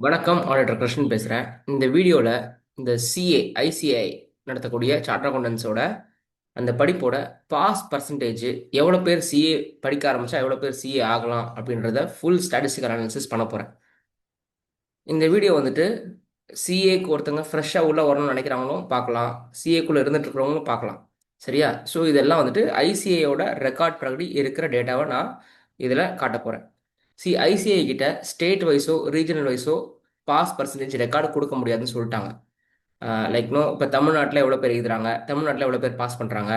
வணக்கம். ஆடிட்டர் கிருஷ்ணன் பேசுகிறேன். இந்த வீடியோவில் இந்த சிஏ ஐசிஐ நடத்தக்கூடிய சார்ட்டர் அக்கௌண்டன்ஸோட அந்த படிப்போட பாஸ் பர்சன்டேஜ், எவ்வளோ பேர் சிஏ படிக்க ஆரம்பித்தா எவ்வளோ பேர் சிஏ ஆகலாம் அப்படின்றத ஃபுல் ஸ்டாட்டிஸ்டிக்கல் அனாலிசிஸ் பண்ண போகிறேன். இந்த வீடியோ வந்துட்டு சிஏக்கு ஒருத்தங்க ஃப்ரெஷ்ஷாக உள்ளே வரணும்னு நினைக்கிறாங்களும் பார்க்கலாம், சிஏக்குள்ளே இருந்துட்டு இருக்கிறவங்களும் பார்க்கலாம். சரியா? ஸோ இதெல்லாம் வந்துட்டு ஐசிஐயோட ரெக்கார்ட் படி இருக்கிற டேட்டாவை நான் இதில் காட்ட போகிறேன். ஐசிஐ கிட்ட ஸ்டேட் வைஸோ ரீஜனல் வைஸோ பாஸ் பர்சன்டேஜ் ரெக்கார்டு கொடுக்க முடியாதுன்னு சொல்லிட்டாங்க. லைக் நோ, இப்போ தமிழ்நாட்டில் எவ்வளோ பேர் எழுதுறாங்க, தமிழ்நாட்டில் எவ்வளோ பேர் பாஸ் பண்ணுறாங்க,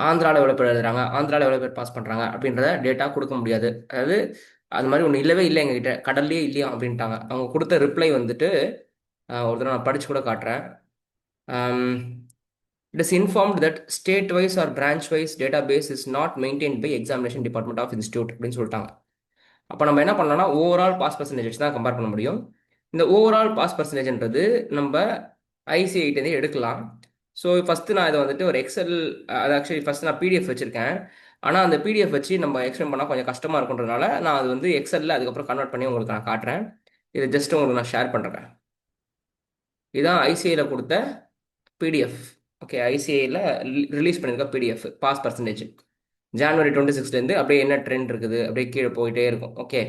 ஆந்திராவில் எவ்வளோ பேர் எழுதுறாங்க, ஆந்திராவில் எவ்வளோ பேர் பாஸ் பண்ணுறாங்க அப்படின்றத டேட்டா கொடுக்க முடியாது. அதாவது அது மாதிரி ஒன்று இல்லவே இல்லை எங்ககிட்ட, கடல்லே இல்லையா அப்படின்ட்டாங்க. அவங்க கொடுத்த ரிப்ளை வந்துட்டு ஒரு தடவை நான் படித்து கூட காட்டுறேன். It is informed that state-wise or branch-wise database is not maintained by examination department of institute அப்படின்னு சொல்லிட்டாங்க. அப்போ நம்ம என்ன பண்ணலாம்னா ஓவரால் பாஸ் பர்சன்டேஜ் தான் கம்பேர் பண்ண முடியும். இந்த ஓவரால் பாஸ் பர்சன்டேஜ்ன்றது நம்ம ஐசிஐட்டே எடுக்கலாம். ஸோ ஃபஸ்ட்டு நான் இதை வந்துட்டு ஒரு எக்ஸல், அது ஆக்சுவலி ஃபஸ்ட்டு நான் பிடிஎஃப் வச்சுருக்கேன். ஆனால் அந்த பிடிஎஃப் வச்சு நம்ம எக்ஸ்பிளைன் பண்ணால் கொஞ்சம் கஷ்டமாக இருக்குன்றதுனால நான் அது வந்து எக்ஸலில் அதுக்கப்புறம் கன்வெர்ட் பண்ணி உங்களுக்கு நான் காட்டுறேன். இதை ஜஸ்ட் உங்களுக்கு நான் ஷேர் பண்ணுறேன். இதுதான் ஐசிஐயில் கொடுத்த பிடிஎஃப். ஓகே, ஐசிஐயில் ரிலீஸ் பண்ணியிருக்க பிடிஎஃப் பாஸ் பர்சன்டேஜ் ஜான்வரி 26லேருந்து அப்படியே என்ன ட்ரெண்ட் இருக்குது அப்படியே கீழே போயிட்டே இருக்கும். ஓகே,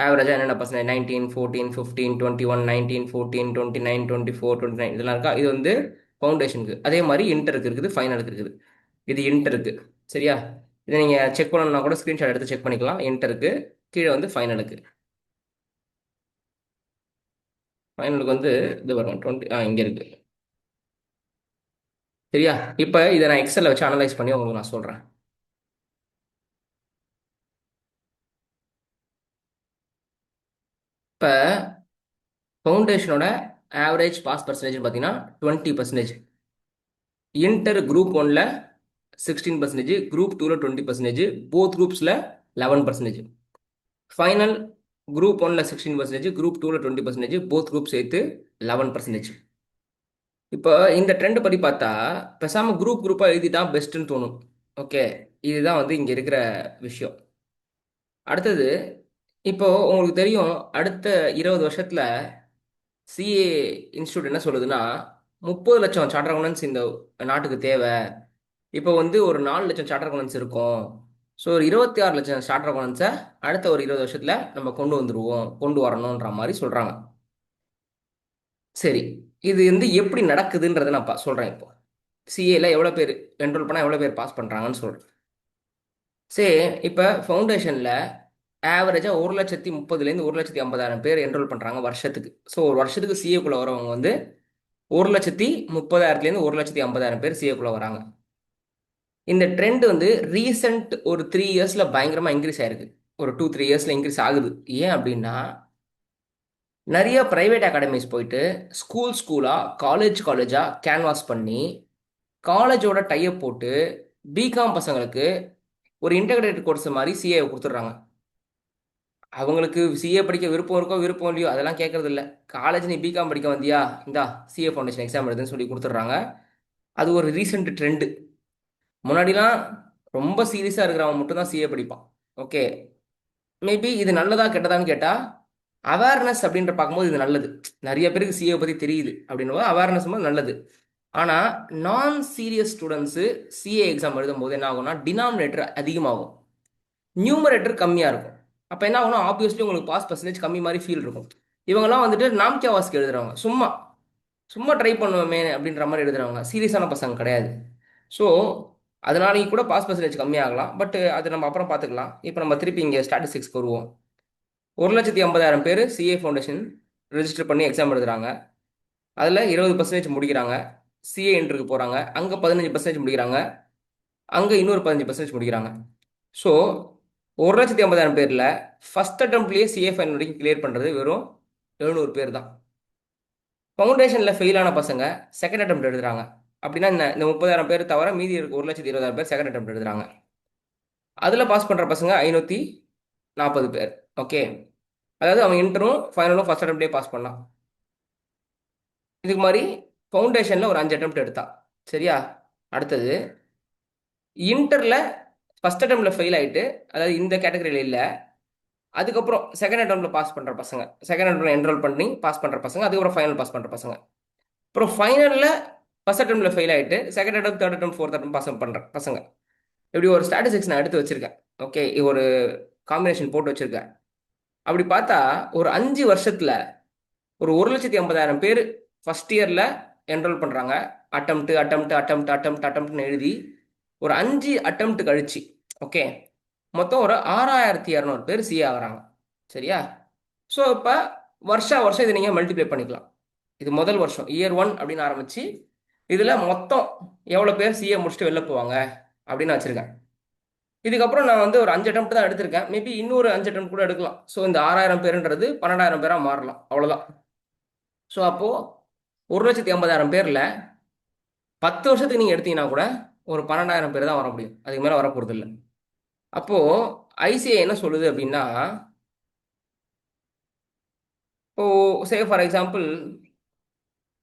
ஆவரேஜாக என்னென்ன பர்சன்டேஜ் 19, 14, 15, 21, 19, 14, 29, 24, 29 இதெல்லாம் இருக்கா. இது வந்து ஃபவுண்டேஷனுக்கு. அதே மாதிரி இன்டருக்கு இருக்குது, ஃபைனலுக்கு இருக்குது. இது இன்டருக்கு. சரியா? இதை நீங்கள் செக் பண்ணணும்னா கூட ஸ்க்ரீன்ஷாட் எடுத்து செக் பண்ணிக்கலாம். இன்டருக்கு கீழே வந்து ஃபைனலுக்கு. ஃபைனலுக்கு வந்து இது வரும் 20, இங்கே இருக்குது. சரியா? இப்போ இதை நான் எக்ஸலில் வச்சு அனலைஸ் பண்ணி உங்களுக்கு நான் சொல்கிறேன். இப்போ ஃபவுண்டேஷனோட ஆவரேஜ் பாஸ் பர்சன்டேஜ் பார்த்தீங்கன்னா 20%. இன்டர் குரூப் 1ல் 16%, குரூப் 2ல் 20%, போத் குரூப்ஸில் 11%. ஃபைனல் குரூப் 1ல் 16%, குரூப் 2ல் 20%, போத் குரூப் சேர்த்து 11%. இப்போ இந்த ட்ரெண்ட் படி பார்த்தா பேசாமல் குரூப்பாக எழுதிட்டா பெஸ்ட்டுன்னு தோணும். ஓகே, இதுதான் வந்து இங்கே இருக்கிற விஷயம். அடுத்தது, இப்போ உங்களுக்கு தெரியும் அடுத்த 20 வருஷத்தில் சிஏ இன்ஸ்டியூட் என்ன சொல்லுதுன்னா 30 லட்சம் சார்ட்டர் அக்கௌண்டன்ஸ் இந்த நாட்டுக்கு தேவை. இப்போ வந்து ஒரு 4 லட்சம் சார்ட்டர் அக்கௌண்டன்ஸ் இருக்கும். ஸோ ஒரு 26 லட்சம் சார்ட்டர் அக்கௌண்டன்ஸை அடுத்த ஒரு 20 வருஷத்தில் நம்ம கொண்டு வரணுன்ற மாதிரி சொல்கிறாங்க. சரி, இது வந்து எப்படி நடக்குதுன்றதை நான் சொல்கிறேன். இப்போ சிஏல எவ்வளோ பேர் என்ரோல் பண்ணால் எவ்வளோ பேர் பாஸ் பண்ணுறாங்கன்னு சொல்கிறேன். சரி, இப்போ ஃபவுண்டேஷனில் ஆவரேஜாக 1,30,000லேருந்து 1,50,000 பேர் என்ரோல் பண்ணுறாங்க வருஷத்துக்கு. ஸோ ஒரு வருஷத்துக்கு சிஏக்குள்ளே வரவங்க வந்து 1,30,000லேருந்து 1,50,000 பேர் சிஏக்குள்ளே வராங்க. இந்த ட்ரெண்ட் வந்து ரீசெண்ட் ஒரு 3 இயர்ஸில் பயங்கரமாக இன்க்ரீஸ் ஆயிருக்கு. ஒரு 2-3 இயர்ஸில் இன்க்ரீஸ் ஆகுது. ஏன் அப்படின்னா நிறைய ப்ரைவேட் அகாடமிஸ் போயிட்டு ஸ்கூலாக காலேஜாக கேன்வாஸ் பண்ணி காலேஜோட டைப் போட்டு பிகாம் பசங்களுக்கு ஒரு இன்டகிரேட்டட் கோர்ஸ் மாதிரி சிஏ கொடுத்துட்றாங்க. அவங்களுக்கு சிஏ படிக்க விருப்பம் இருக்கோ விருப்பம் இல்லையோ அதெல்லாம் கேட்கறது இல்லை. காலேஜ் நீ பிகாம் படிக்க வந்தியா, இந்தா சிஏ ஃபவுண்டேஷன் எக்ஸாம் எழுதுன்னு சொல்லி கொடுத்துட்றாங்க. அது ஒரு ரீசெண்ட் ட்ரெண்டு. முன்னாடிலாம் ரொம்ப சீரியஸாக இருக்கிறவங்க மட்டும்தான் சிஏ படிப்பான். ஓகே, மேபி இது நல்லதா கெட்டதான்னு கேட்டால் அவேர்னஸ் அப்படின்ற பார்க்கும்போது இது நல்லது. நிறைய பேருக்கு சிஏ பற்றி தெரியுது அப்படின்னும் போது அவேர்னஸ் நல்லது. ஆனால் நான் சீரியஸ் ஸ்டூடெண்ட்ஸு சிஏ எக்ஸாம் எழுதும் போது என்ன ஆகும்னா டினாமினேட்டர் அதிகமாகும், நியூமரேட்டர் கம்மியாக இருக்கும். அப்போ என்ன ஆகும்னா ஆப்வியஸ்லி உங்களுக்கு பாஸ் பர்சன்டேஜ் கம்மி மாதிரி ஃபீல் இருக்கும். இவங்கெல்லாம் வந்துட்டு நாம்கியாவாஸ்க்கு எழுதுறவங்க, சும்மா சும்மா ட்ரை பண்ணுவோமே அப்படின்ற மாதிரி எழுதுறவங்க, சீரியஸான பசங்க கிடையாது. ஸோ அதனாலேயும் கூட பாஸ் பர்சன்டேஜ் கம்மியாகலாம். பட் அது நம்ம அப்புறம் பார்த்துக்கலாம். இப்போ நம்ம திருப்பி இங்கே ஸ்டாட்டிஸ்டிக்ஸ்க்கு வருவோம். 1,50,000 பேர் சிஏ ஃபவுண்டேஷன் ரெஜிஸ்டர் பண்ணி எக்ஸாம் எழுதுறாங்க. அதில் 20% முடிக்கிறாங்க, சிஏ இன்டருக்கு போகிறாங்க, அங்கே 15% முடிக்கிறாங்க, அங்கே இன்னொரு 15% முடிக்கிறாங்க. ஸோ 1,50,000 பேரில் ஃபஸ்ட் அட்டம்ப்ட்லேயே சிஏ ஃபைனல் வரைக்கும் கிளியர் பண்ணுறது வெறும் 700 பேர் தான். ஃபவுண்டேஷனில் ஃபெயிலான பசங்க செகண்ட் அட்டம்ப்ட் எழுதுறாங்க. அப்படின்னா இந்த 30,000 பேர் தவிர மீதி இருக்கு 1,20,000 பேர் செகண்ட் அட்டம்ப்ட் எழுதுறாங்க. அதில் பாஸ் பண்ணுற பசங்க 540 பேர். ஓகே, அதாவது அவன் இன்டரும் ஃபைனலும் ஃபஸ்ட் அட்டம்ப்டே பாஸ் பண்ணான். இதுக்கு மாதிரி ஃபவுண்டேஷனில் ஒரு 5 அட்டம்ப்ட் எடுத்தா. சரியா? அடுத்தது இன்டரில் ஃபஸ்ட் அட்டம்ப்டில் ஃபெயில் ஆகிட்டு, அதாவது இந்த கேட்டகரியில் இல்லை, அதுக்கப்புறம் செகண்ட் அட்டம்ப்ட்ல பாஸ் பண்ணுற பசங்க, செகண்ட் அட்டம்ப்ட்ல என்ரோல் பண்ணி பாஸ் பண்ணுற பசங்க, அதுக்கப்புறம் ஃபைனல் பாஸ் பண்ணுற பசங்க. அப்புறம் ஃபைனலில் ஃபர்ஸ்ட் அட்டம்ப்ட்ல ஃபெயில் ஆகிட்டு second attempt, third attempt, fourth attempt pass பண்ணுற பசங்க. இப்படி ஒரு ஸ்டாட்டிஸ்டிக்ஸ் நான் எடுத்து வச்சிருக்கேன். ஓகே, ஒரு காம்பினேஷன் போட்டு வச்சிருக்கேன். அப்படி பார்த்தா ஒரு 5 வருஷத்துல ஒரு 1,80,000 பேர் ஃபர்ஸ்ட் இயர்ல என்ரோல் பண்றாங்க. அட்டம்ப்ட் அட்டம்ப்ட் அட்டம்ப்ட் அட்டம்ப்ட் அட்டம்ப்ட்னு எழுதி ஒரு 5 அட்டம்ப்ட் கழிச்சு, ஓகே, மொத்தம் ஒரு 6,200 பேர் சிஏ ஆகுறாங்க. சரியா? ஸோ இப்போ வருஷா வருஷம் இதை நீங்கள் மல்டிப்ளை பண்ணிக்கலாம். இது முதல் வருஷம் இயர் 1 அப்படின்னு ஆரம்பிச்சு இதில் மொத்தம் எவ்வளோ பேர் சிஏ முடிச்சுட்டு வெளில போவாங்க அப்படின்னு வச்சுருக்கேன். இதுக்கப்புறம் நான் வந்து ஒரு 5 அட்டம்ப்ட் தான் எடுத்திருக்கேன். மேபி இன்னொரு 5 அட்டம்ப்ட் கூட எடுக்கலாம். ஸோ இந்த 6,000 பேருன்றது 12,000 பேராக மாறலாம், அவ்வளோதான். ஸோ அப்போது 1,80,000 பேரில் 10 வருஷத்துக்கு நீங்கள் எடுத்தீங்கன்னா கூட ஒரு 12,000 பேர் தான் வர முடியும். அதுக்கு மேலே வர போகிறது இல்லை. அப்போது ஐசிஐ என்ன சொல்லுது அப்படின்னா, இப்போ சே ஃபார் எக்ஸாம்பிள்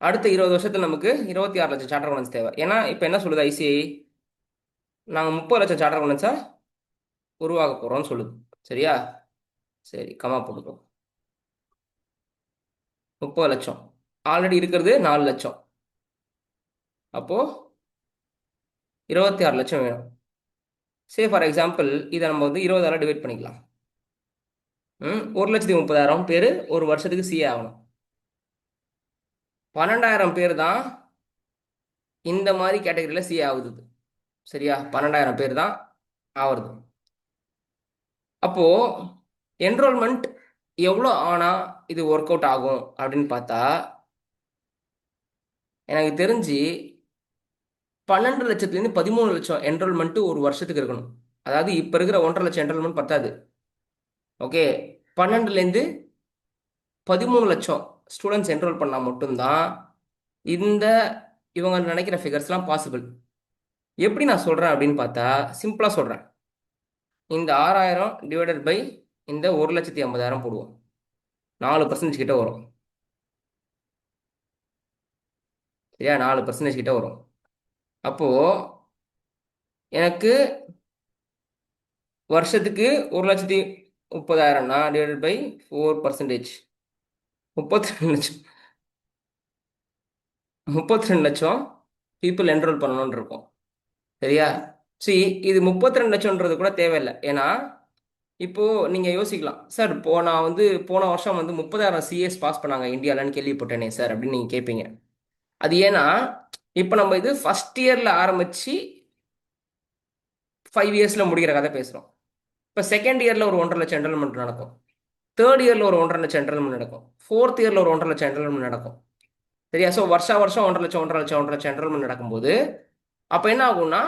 அடுத்த 20 வருஷத்துல நமக்கு 26 லட்சம் சார்ட்டர் அக்கௌண்டன்ஸ் தேவை. ஏன்னா இப்போ என்ன சொல்லுது ஐசிஐ, நாங்கள் 30 லட்சம் சார்ட்டர் அக்கௌண்டன்ஸா உருவாக்க போகிறோம்னு சொல்லுது. சரியா? சரி, கமா போட்டுக்கோ. 30 லட்சம், ஆல்ரெடி இருக்கிறது 4 லட்சம், அப்போது 26 லட்சம் வேணும். சே ஃபார் எக்ஸாம்பிள் இதை நம்ம வந்து 20ஆல் டிவைட் பண்ணிக்கலாம். 1,30,000 பேர் ஒரு வருஷத்துக்கு சிஏ ஆகணும். 12,000 பேர் தான் இந்த மாதிரி கேட்டகரியில் சிஏ ஆகுது. சரியா? 12,000 பேர் தான் ஆகுறது. அப்போது என்ரோல்மெண்ட் எவ்வளோ ஆனால் இது ஒர்க் அவுட் ஆகும் அப்படின்னு பார்த்தா, எனக்கு தெரிஞ்சு 12 லட்சத்துலேருந்து 13 லட்சம் என்ரோல்மெண்ட்டு ஒரு வருஷத்துக்கு இருக்கணும். அதாவது இப்போ இருக்கிற 1,50,000 லட்சம் என்ரோல்மெண்ட் பத்தாது. ஓகே, 12லேருந்து 13 லட்சம் ஸ்டூடெண்ட்ஸ் என்ரோல் பண்ணால் மட்டும்தான் இந்த இவங்க நினைக்கிற ஃபிகர்ஸ்லாம் பாசிபிள். எப்படி நான் சொல்கிறேன் அப்படின்னு பார்த்தா, சிம்பிளாக சொல்கிறேன். இந்த 6,000 டிவைடட் பை இந்த 1,50,000 போடுவோம். 4% கிட்ட வரும். சரியா? 4% கிட்ட வரும். அப்போது எனக்கு வருஷத்துக்கு 1,30,000னா டிவைடட் பை 4%, 32 லட்சம், 32 லட்சம் பீப்புள் என்ரோல் பண்ணணும்னு இருக்கும். சரியா? சரி, இது 32 லட்சம்ன்றது கூட தேவையில்லை. ஏன்னா இப்போ நீங்க யோசிக்கலாம், சார் இப்போ நான் வந்து போன வருஷம் வந்து 30,000 சிஎஸ் பாஸ் பண்ணாங்க இந்தியாவிலன்னு கேள்விப்பட்டேனே சார் அப்படின்னு நீங்க கேட்பீங்க. அது ஏன்னா இப்போ நம்ம இது ஃபர்ஸ்ட் இயர்ல ஆரம்பிச்சு 5 இயர்ஸ்ல முடிக்கிற கதை பேசுறோம். இப்போ செகண்ட் இயர்ல ஒரு 1,50,000 என்ரோல்மெண்ட் நடக்கும், தேர்ட் இயர்ல ஒரு 1,50,000 என்ரோல்மெண்ட் நடக்கும், ஃபோர்த் இயர்ல ஒரு 1,50,000 என்ரோல்மெண்ட் நடக்கும். சரியா? ஸோ வருஷா வருஷம் 1,50,000 1,50,000 1,50,000 என்ரோல்மெண்ட் நடக்கும்போது அப்போ என்ன ஆகும்னா,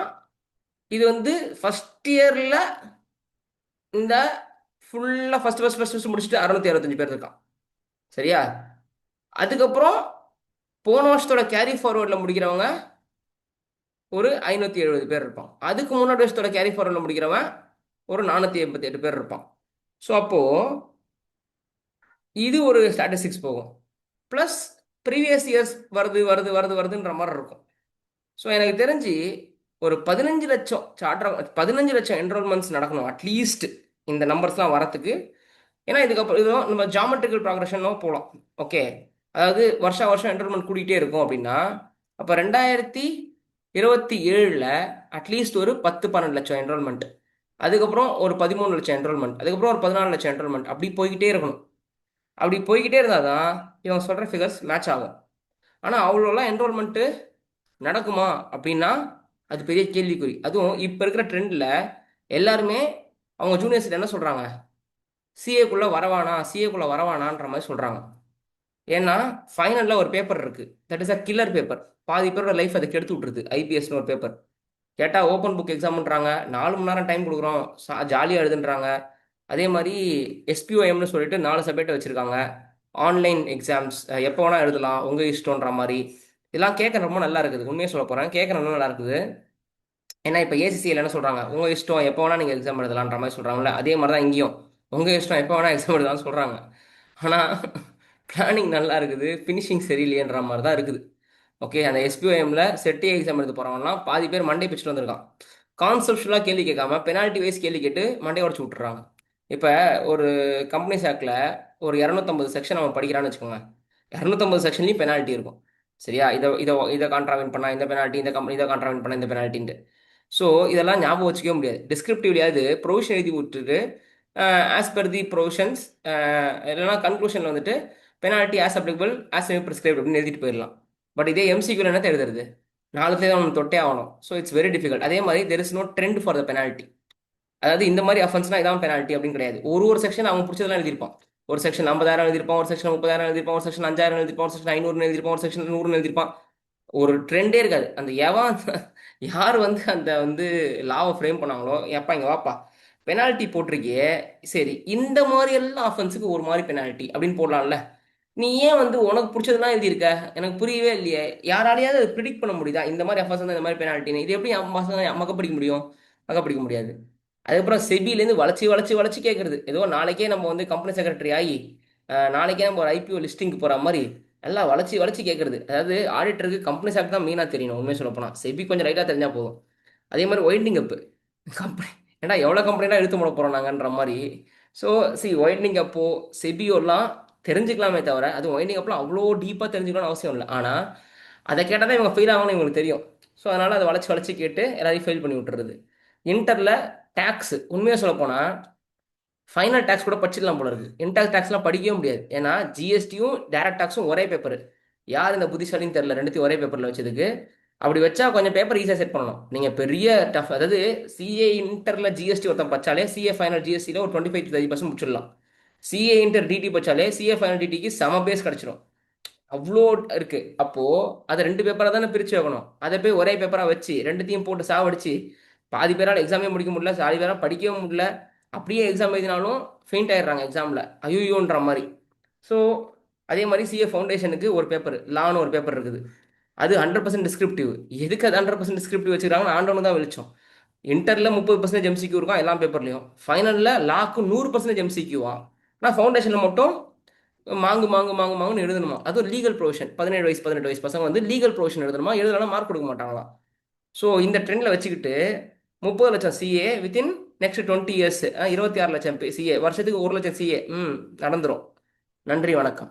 இது வந்து ஃபர்ஸ்ட் இயர்ல இந்த ஃபுல்லாக ஃபர்ஸ்ட் முடிச்சுட்டு 665 பேர் இருக்கான். சரியா? அதுக்கப்புறம் போன வருஷத்தோட கேரி ஃபார்வர்டில் முடிக்கிறவங்க ஒரு 570 பேர் இருப்பான். அதுக்கு முன்னாடி வருஷத்தோட கேரி ஃபார்வர்டில் முடிக்கிறவன் ஒரு 488 பேர் இருப்பான். ஸோ அப்போது இது ஒரு ஸ்டாட்டிஸ்டிக்ஸ் போகும். ப்ளஸ் ப்ரீவியஸ் இயர்ஸ் வருது வருது வருது வருதுன்ற மாதிரி இருக்கும். ஸோ எனக்கு தெரிஞ்சு ஒரு 15 லட்சம் சார்ட்டர் 15 லட்சம் என்ரோல்மெண்ட்ஸ் நடக்கணும் அட்லீஸ்ட் இந்த நம்பர்ஸ்லாம் வரத்துக்கு. ஏன்னா இதுக்கப்புறம் இதுவும் நம்ம ஜாமெட்ரிக்கல் ப்ராக்ரஷனோ போகலாம். ஓகே, அதாவது வருஷம் வருஷம் என்ரோல்மெண்ட் கூட்டிகிட்டே இருக்கும் அப்படின்னா அப்போ 2027ல் அட்லீஸ்ட் ஒரு 10-12 லட்சம் என்ரோல்மெண்ட், அதுக்கப்புறம் ஒரு 13 லட்சம் என்ரோல்மெண்ட், அதுக்கப்புறம் ஒரு 14 லட்சம் என்ரோல்மெண்ட், அப்படி போய்கிட்டே இருக்கணும். அப்படி போய்கிட்டே இருந்தால் தான் இவங்க சொல்கிற ஃபிகர்ஸ் மேட்ச் ஆகும். ஆனால் அவ்வளோலாம் என்ரோல்மெண்ட்டு நடக்குமா அப்படின்னா அது பெரிய கேள்விக்குறி. அதுவும் இப்போ இருக்கிற ட்ரெண்டில் எல்லாருமே அவங்க ஜூனியர்ஸ் என்ன சொல்கிறாங்க, சிஏக்குள்ளே வரவானான்ற மாதிரி சொல்கிறாங்க. ஏன்னா ஃபைனலில் ஒரு பேப்பர் இருக்குது, that is a killer paper. பாதி பேரோட லைஃப் அதை கெடுத்து விட்டுருது. ஐபிஎஸ்னு ஒரு பேப்பர் கேட்டால் ஓப்பன் புக் எக்ஸாம்ன்றாங்க, 4 மணி நேரம் டைம் கொடுக்குறோம், ஜாலியாக எழுதுன்றாங்க. அதே மாதிரி எஸ்பிஓஎம்னு சொல்லிட்டு 4 சப்ஜெக்ட் வச்சுருக்காங்க, ஆன்லைன் எக்ஸாம்ஸ், எப்போ வேணால் எழுதலாம், உங்கள் இஷ்டன்ற மாதிரி. இதெல்லாம் கேட்க ரொம்ப நல்லா இருக்குது. உண்மையாக சொல்ல போகிறேன், கேட்க ரொம்ப நல்லா இருக்குது. ஏன்னா இப்போ ஏசிசியில் என்ன சொல்கிறாங்க, உங்கள் இஷ்டம் எப்போ வேணால் நீங்கள் எக்ஸாம் எழுதலான்ற மாதிரி சொல்கிறாங்கல்ல, அதே மாதிரி தான் இங்கேயும் உங்கள் இஷ்டம் எப்போ வேணால் எக்ஸாம் எழுதலாம்னு சொல்கிறாங்க. ஆனால் பிளானிங் நல்லா இருக்குது, ஃபினிஷிங் சரியில்லைன்ற மாதிரி தான் இருக்குது. ஓகே, அந்த எஸ்பிஓஎம்ல செட்டி எக்ஸாம் எழுத போகிறவங்கலாம் பாதி பேர் மண்டே பிச்சுட்டு வந்திருக்கான். கான்செப்ஷுவலாக கேள்வி கேட்காம பெனால்ட்டி வைஸ் கேள்வி கேட்டு மண்டே உடச்சு விட்டுறாங்க. இப்போ ஒரு கம்பெனி ஆக்டில் ஒரு 250 செக்ஷன் அவன் படிக்கிறான்னு வச்சுக்கோங்க. 250 செக்ஷன்லையும் பெனால்ட்டி இருக்கும். சரியா? இதை கான்ட்ராவென்ட் பண்ணால் இந்த பெனால்ட்டி, இந்த கம்பெனி இதை கான்ட்ராவென்ட் பண்ணால் இந்த பெனால்ட்டின்ட்டு. ஸோ இதெல்லாம் ஞாபகம் வச்சுக்கவே முடியாது. டிஸ்கிரிப்டிவ்லையாவது ப்ரொவிஷன் எழுதி விட்டுட்டு ஆஸ் பர் தி ப்ரொவிஷன்ஸ், இல்லைனா கன்க்ளூஷனில் வந்துட்டு penalty as applicable as prescribed அப்படின்னு எழுதிட்டு போயிடலாம். பட் இதே எம்சிக்யூல என்ன எழுதுறது? நாலுலேயே தான் நம்ம தொட்டே ஆகணும். So it's very difficult. அதே மாதிரி there is no trend for the penalty. அதாவது இந்த மாதிரி அஃபென்ஸ்னா இதான் பெனால்ட்டி அப்படின்னு கிடையாது. ஒரு செக்ஷன் அவங்க பிடிச்சதெல்லாம் எழுதியிருப்பான். ஒரு செக்ஷன் 50,000 எழுதியிருப்பான், ஒரு செக்ஷன் 30,000 எழுதியிருப்பான், ஒரு செக்ஷன் 5,000 எழுதியிருப்பான், ஒரு செக்ஷன் 500 எழுதியிருப்பான், ஒரு செக்ஷன் 100 எழுதியிருப்பான். ஒரு ட்ரெண்டே இருக்காது. அந்த எவன் யார் வந்து அந்த வந்து லாவை ஃப்ரேம் பண்ணாங்களோ, எப்பா இங்க வாப்பா பெனால்ட்டி போட்டிருக்கியே, சரி இந்த மாதிரி எல்லாம் அஃபென்ஸுக்கு ஒரு மாதிரி பெனால்ட்டி அப்படின்னு போடலாம்ல. நீ ஏன் வந்து உனக்கு பிடிச்சதெல்லாம் எழுதியிருக்க? எனக்கு புரியவே இல்லையே. யாராலையாவது அதை ப்ரிடிக்ட் பண்ண முடியுதா? இந்த மாதிரி அஃபென்ஸ் இந்த மாதிரி பெனால்ட்டின்னு இது எப்படி மகப்பிடிக்க முடியும்? மகப்பிடிக்க முடியாது. அதுக்கப்புறம் செபிலேருந்து வளைச்சி வளைச்சி வளைச்சி கேட்குறது. ஏதோ நாளைக்கே நம்ம வந்து கம்பெனி செக்ரட்டரி ஆகி நாளைக்கே நம்ம ஒரு ஐபிஓ லிஸ்டிங்க்கு போகிற மாதிரி எல்லாம் வளைச்சி வளைச்சி கேட்குறது. அதாவது ஆடிட்டருக்கு கம்பெனி ஆக்ட் தான் மெயினாக தெரியணும். உண்மையை சொல்ல போனால் செபி கொஞ்சம் லைட்டாக தெரிஞ்சால் போதும். அதே மாதிரி ஒயிட்னிங் அப்பு கம்பெனி, ஏன்னா எவ்வளோ கம்பெனிலாம் இழுத்து மூட போகிறோம் நாங்கன்ற மாதிரி. ஸோ ஒயிட்னிங் அப்போ செபியோலாம் தெரிஞ்சுக்கலாமே தவிர அது ஒயிட்னிங் அப்பெல்லாம் அவ்வளோ டீப்பாக தெரிஞ்சுக்கணும்னு அவசியம் இல்லை. ஆனால் அதை கேட்டால் தான் இவங்க ஃபெயில் ஆகணும்னு இவங்களுக்கு தெரியும். ஸோ அதனால் அதை வளைச்சி வளைச்சி கேட்டு எல்லாரையும் ஃபெயில் பண்ணி விட்டுறது. இன்டரில் டேக்ஸ் உண்மையாக சொல்ல போனால் ஃபைனல் டேக்ஸ் கூட படிச்சிடலாம் போல இருக்கு. இன்டர் டேக்ஸ்லாம் படிக்கவே முடியாது. ஏன்னா ஜிஎஸ்டியும் டைரக்ட் டேக்ஸும் ஒரே பேப்பர். யார் இந்த புத்திசாலின்னு தெரியல ரெண்டுத்தையும் ஒரே பேப்பரில் வச்சதுக்கு. அப்படி வச்சா கொஞ்சம் பேப்பர் ஈஸியாக செட் பண்ணணும். நீங்கள் பெரிய டஃப், அதாவது சிஏ இன்டரில் ஜிஎஸ்டி ஒருத்தன் பச்சாலே சிஏ ஃபைனல் ஜிஎஸ்டியில் ஒரு 25 to 30% முடிச்சிடலாம். சிஏ இன்டர் டிடி பச்சாலே சிஏ ஃபைனல் டிடிக்கு செம பேஸ் கிடச்சிடும். அவ்வளோ இருக்கு. அப்போ அதை ரெண்டு பேப்பரா தானே பிரிச்சு வைக்கணும். அதை போய் ஒரே பேப்பரா வச்சு ரெண்டுத்தையும் போட்டு சாவடிச்சு பாதி பேரால் எக்ஸாமே முடிக்க முடியல, பாதி பேரால் படிக்கவும் முடியல. அப்படியே எக்ஸாம் எழுதினாலும் ஃபெயிண்ட் ஆயிடுறாங்க எக்ஸாம்ல, ஐயோன்ற மாதிரி. ஸோ அதே மாதிரி சிஏ ஃபவுண்டேஷனுக்கு ஒரு பேப்பர், லான்னு ஒரு பேப்பர் இருக்குது. அது 100% டிஸ்கிரிப்டிவ். எதுக்கு அது 100% டிஸ்கிரிப்டிவ் வச்சுக்கிறாங்கன்னு ஆண்டவனு தான் வெளிச்சம். இன்டர்ல 30% எம்சிக்யூ இருக்கும் எல்லா பேப்பர்லையும். ஃபைனல்ல லாக்கு 100% எம்சிக்யூவா. ஆனால் ஃபவுண்டேஷனில் மட்டும் மாங்கு மாங்கு மாங்கு மாங்குன்னு எழுதணுமா. அதுவும் லீகல் ப்ரொவிஷன். 17 வயசு 18 வயசு பசங்க வந்து லீகல் ப்ரொவிஷன் எழுதணுமா. எழுதலாம் மார்க் கொடுக்க மாட்டாங்களாம். ஸோ இந்த ட்ரெண்டில் வச்சுக்கிட்டு 30 லட்சம் சிஏ வித்தின் நெக்ஸ்ட் 20 இயர்ஸ், 26 லட்சம் சிஏ, வருஷத்துக்கு 1 லட்சம் சிஏ நடந்துரும். நன்றி, வணக்கம்.